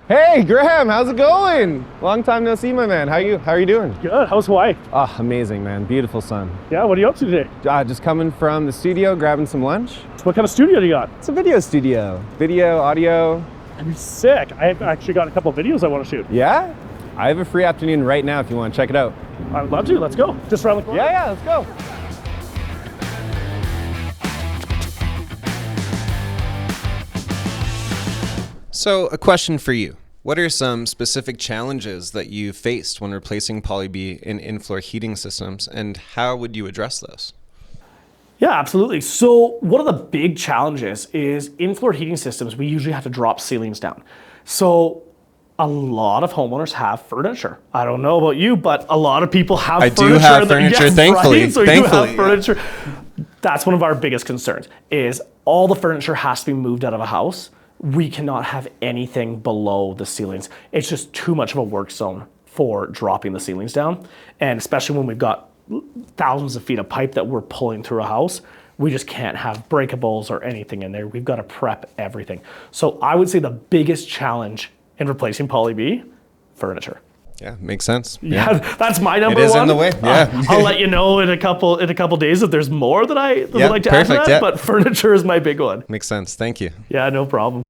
Hey, Graham, how's it going? Long time no see, my man. How are you doing? Good. How's Hawaii? Ah, amazing, man. Beautiful sun. Yeah, what are you up to today? Just coming from the studio, grabbing some lunch. What kind of studio do you got? It's a video studio. Video, audio. I'm sick. I've actually got a couple of videos I want to shoot. Yeah? I have a free afternoon right now if you want to check it out. I'd love to. Let's go. Just around the corner. Yeah, let's go. So, a question for you. What are some specific challenges that you faced when replacing Poly B in in-floor heating systems, and how would you address those? Yeah, absolutely. So one of the big challenges is in-floor heating systems, we usually have to drop ceilings down. So a lot of homeowners have furniture. I don't know about you, but a lot of people have furniture. I do have furniture, thankfully. Right? So Thankfully, you do have furniture. Yeah. That's one of our biggest concerns, is all the furniture has to be moved out of a house. We cannot have anything below the ceilings. It's just too much of a work zone for dropping the ceilings down. And especially when we've got thousands of feet of pipe that we're pulling through a house, we just can't have breakables or anything in there. We've got to prep everything. So I would say the biggest challenge in replacing Poly B, furniture. Yeah, makes sense. Yeah, that's my number one. It is in the way, yeah. I'll let you know in a couple days if there's more that I would like to add to that, yeah. but furniture is my big one. Makes sense. Thank you. Yeah, no problem.